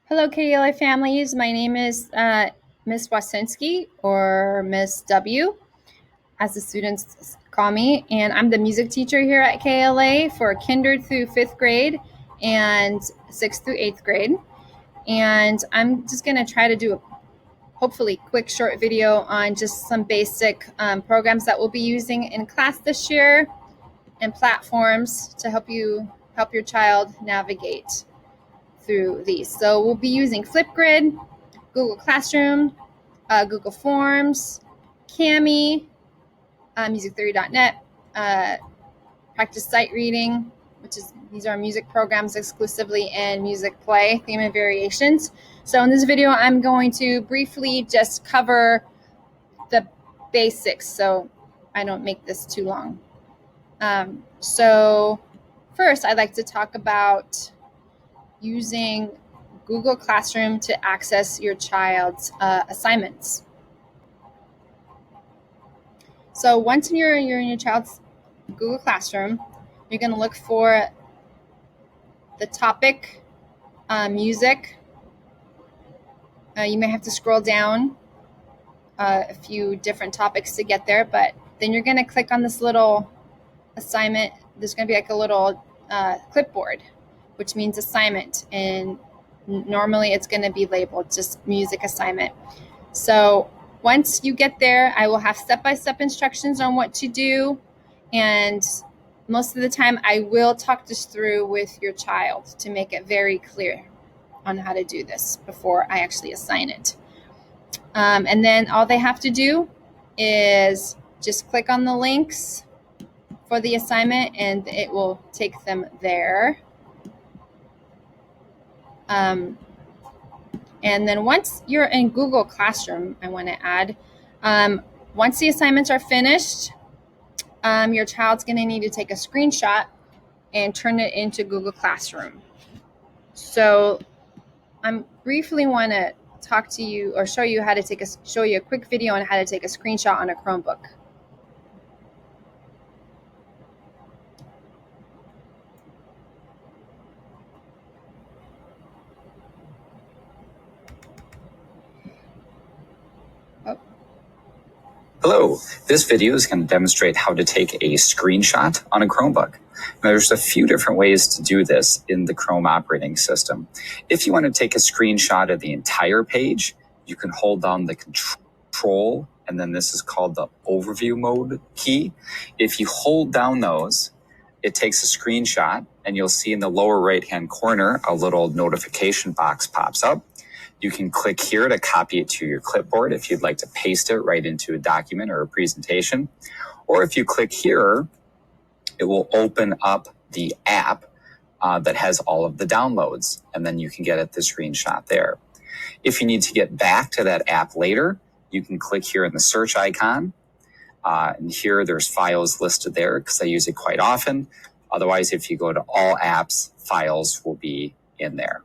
Hello, KLA families. My name is Ms. Wasinski, or Ms. W, as the students call me, and I'm the music teacher here at KLA for kinder through 5th grade and 6th through 8th grade. And I'm just going to try to do a hopefully quick short video on just some basic programs that we'll be using in class this year and platforms to help your child navigate through these. So we'll be using Flipgrid, Google Classroom, Google Forms, Cami, music3.net, practice sight reading, these are music programs exclusively, and music play, theme and variations. So in this video, I'm going to briefly just cover the basics so I don't make this too long. So first, I'd like to talk about using Google Classroom to access your child's assignments. So once you're in your child's Google Classroom, you're going to look for the topic, music. You may have to scroll down a few different topics to get there, but then you're going to click on this little assignment. There's going to be like a little clipboard, which means assignment, and normally it's going to be labeled just music assignment. So once you get there, I will have step-by-step instructions on what to do, and most of the time I will talk this through with your child to make it very clear on how to do this before I actually assign it. And then all they have to do is just click on the links for the assignment and it will take them there. And then once you're in Google Classroom, I want to add, once the assignments are finished, your child's going to need to take a screenshot and turn it into Google Classroom. So I briefly want to talk to you or show you a quick video on how to take a screenshot on a Chromebook. Hello, this video is going to demonstrate how to take a screenshot on a Chromebook. Now, there's a few different ways to do this in the Chrome operating system. If you want to take a screenshot of the entire page, you can hold down the Control, and then this is called the Overview Mode key. If you hold down those, it takes a screenshot, and you'll see in the lower right-hand corner, a little notification box pops up. You can click here to copy it to your clipboard if you'd like to paste it right into a document or a presentation. Or if you click here, it will open up the app that has all of the downloads, and then you can get at the screenshot there. If you need to get back to that app later, you can click here in the search icon. And here there's files listed there because I use it quite often. Otherwise, if you go to all apps, files will be in there.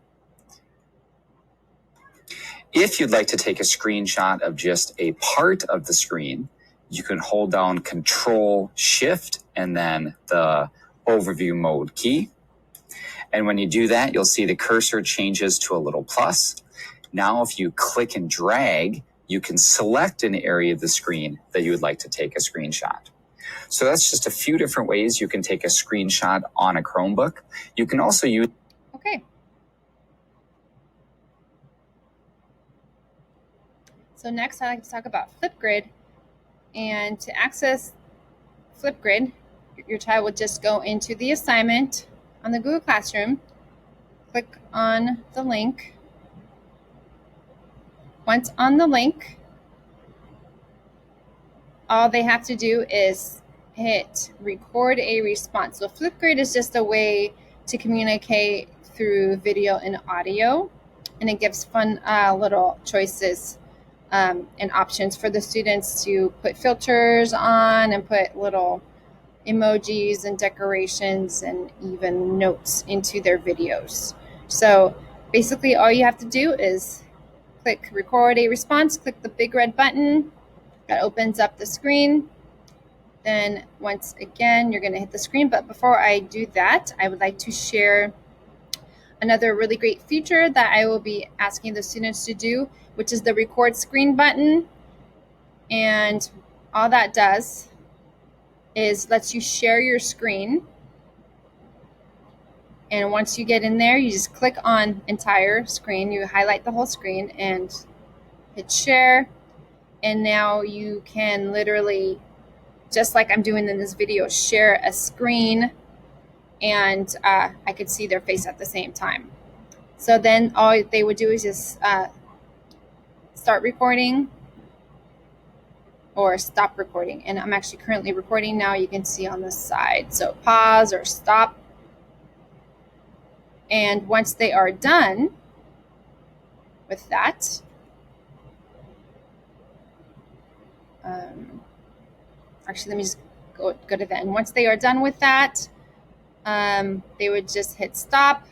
If you'd like to take a screenshot of just a part of the screen, you can hold down Control Shift and then the Overview Mode key. And when you do that, you'll see the cursor changes to a little plus. Now, if you click and drag, you can select an area of the screen that you would like to take a screenshot. So that's just a few different ways you can take a screenshot on a Chromebook. You can also use... Okay. So next, I'd like to talk about Flipgrid. And to access Flipgrid, your child would just go into the assignment on the Google Classroom, click on the link. Once on the link, all they have to do is hit record a response. So Flipgrid is just a way to communicate through video and audio, and it gives fun little choices and options for the students to put filters on and put little emojis and decorations and even notes into their videos. So basically all you have to do is click record a response, click the big red button that opens up the screen. Then once again, you're going to hit the screen. But before I do that, I would like to share another really great feature that I will be asking the students to do, which is the record screen button. And all that does is lets you share your screen. And once you get in there, you just click on entire screen. You highlight the whole screen and hit share. And now you can literally, just like I'm doing in this video, share a screen, and I could see their face at the same time. So then all they would do is just start recording or stop recording. And I'm actually currently recording now. You can see on the side. So pause or stop. And once they are done with that, actually, let me just go to the end. Once they are done with that, they would just hit stop.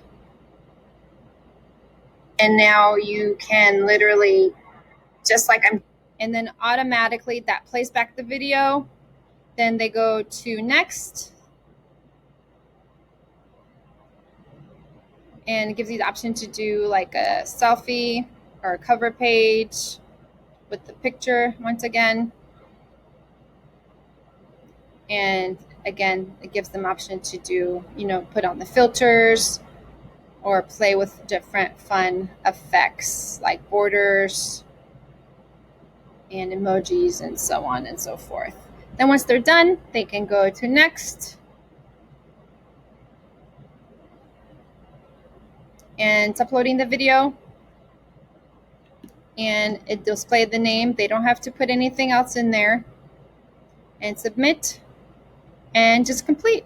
And now you can literally, just like I'm, and then automatically that plays back the video. Then they go to next. And it gives you the option to do like a selfie or a cover page with the picture once again. And again, it gives them option to do, put on the filters or play with different fun effects like borders and emojis and so on and so forth. Then once they're done, they can go to next. And it's uploading the video. And it displays the name. They don't have to put anything else in there. And submit. And just complete.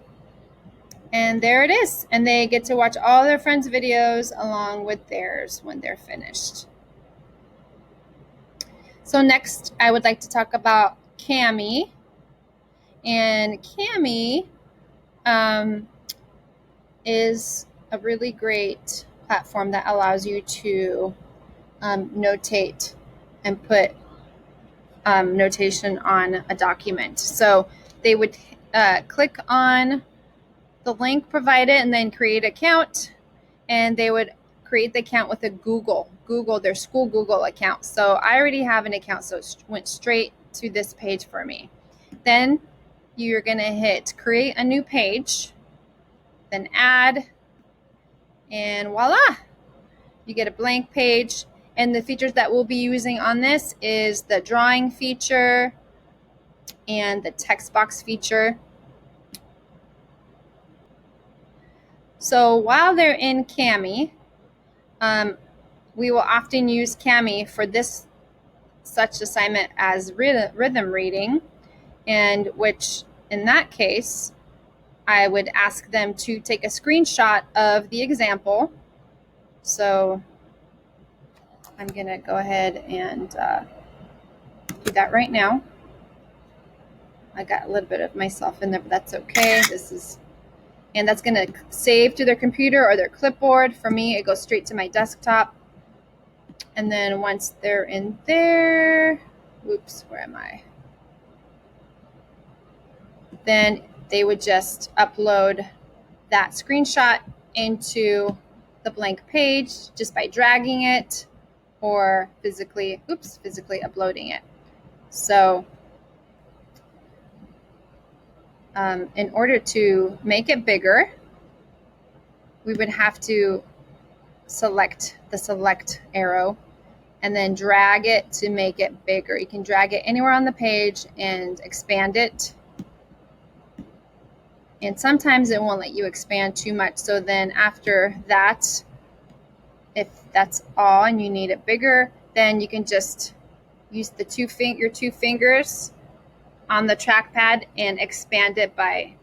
And there it is. And they get to watch all their friends' videos along with theirs when they're finished. So next, I would like to talk about Cami. And Cami is a really great platform that allows you to notate and put notation on a document. So they would click on the link provided and then create an account, and they would create the account with a their school Google account. So I already have an account, so it went straight to this page for me. Then you're going to hit create a new page, then add, and voila, you get a blank page. And the features that we'll be using on this is the drawing feature and the text box feature. So while they're in Cami, we will often use Cami for such assignment as rhythm reading, and which in that case, I would ask them to take a screenshot of the example. So I'm going to go ahead and do that right now. I got a little bit of myself in there, but that's okay. And that's going to save to their computer or their clipboard. For me, it goes straight to my desktop. And then once they're in there, whoops, where am I? Then they would just upload that screenshot into the blank page just by dragging it or physically uploading it. So in order to make it bigger, we would have to select the select arrow and then drag it to make it bigger. You can drag it anywhere on the page and expand it. And sometimes it won't let you expand too much. So then after that, if that's all and you need it bigger, then you can just use your two fingers on the trackpad and expand it by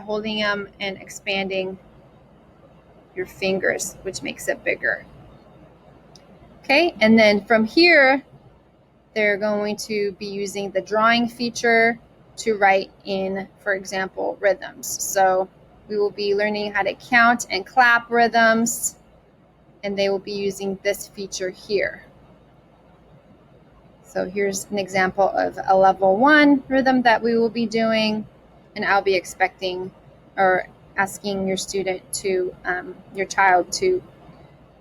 holding them and expanding your fingers, which makes it bigger. Okay, and then from here, they're going to be using the drawing feature to write in, for example, rhythms. So we will be learning how to count and clap rhythms, and they will be using this feature here. So here's an example of a level 1 rhythm that we will be doing, and I'll be expecting or asking your student to, your child to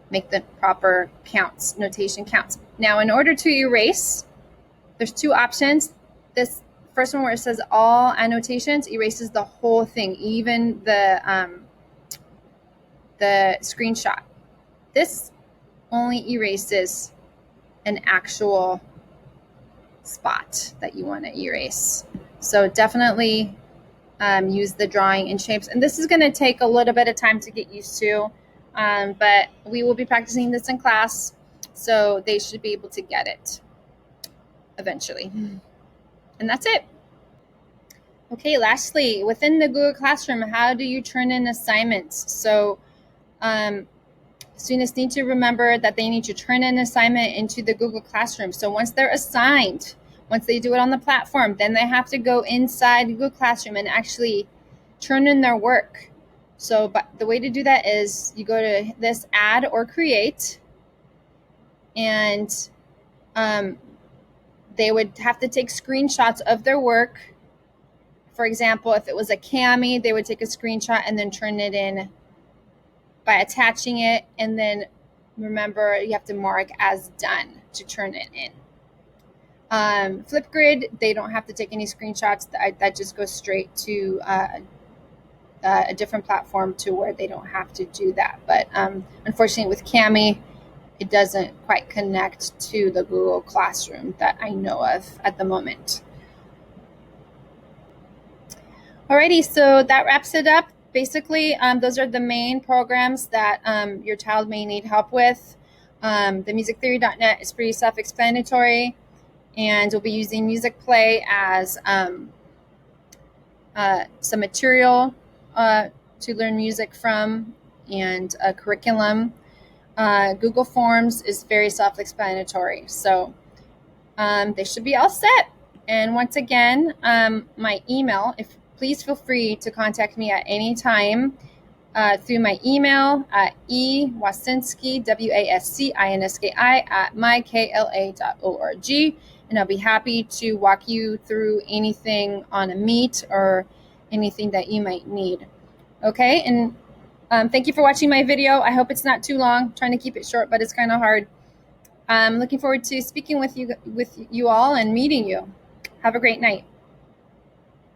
make the proper counts, notation counts. Now, in order to erase, there's two options. This first one where it says all annotations erases the whole thing, even the screenshot. This only erases an actual spot that you want to erase. So definitely use the drawing and shapes. And this is going to take a little bit of time to get used to, but we will be practicing this in class, so they should be able to get it eventually. And that's it. Okay, lastly, within the Google Classroom, how do you turn in assignments? So students need to remember that they need to turn an assignment into the Google Classroom. So once they're assigned, once they do it on the platform, then they have to go inside Google Classroom and actually turn in their work. So but the way to do that is you go to this add or create, and they would have to take screenshots of their work. For example, if it was a Cami, they would take a screenshot and then turn it in by attaching it, and then remember you have to mark as done to turn it in. Flipgrid, they don't have to take any screenshots. That just goes straight to a different platform to where they don't have to do that. But unfortunately with Cami, it doesn't quite connect to the Google Classroom that I know of at the moment. Alrighty, so that wraps it up. Basically, those are the main programs that your child may need help with. The musictheory.net is pretty self-explanatory, and we'll be using Music Play as some material to learn music from, and a curriculum. Google Forms is very self-explanatory, so they should be all set. And once again, my email, please feel free to contact me at any time through my email at ewasinski, WASCINSKI, at mykla.org. And I'll be happy to walk you through anything on a Meet or anything that you might need. Okay, and thank you for watching my video. I hope it's not too long. I'm trying to keep it short, but it's kind of hard. I'm looking forward to speaking with you all and meeting you. Have a great night.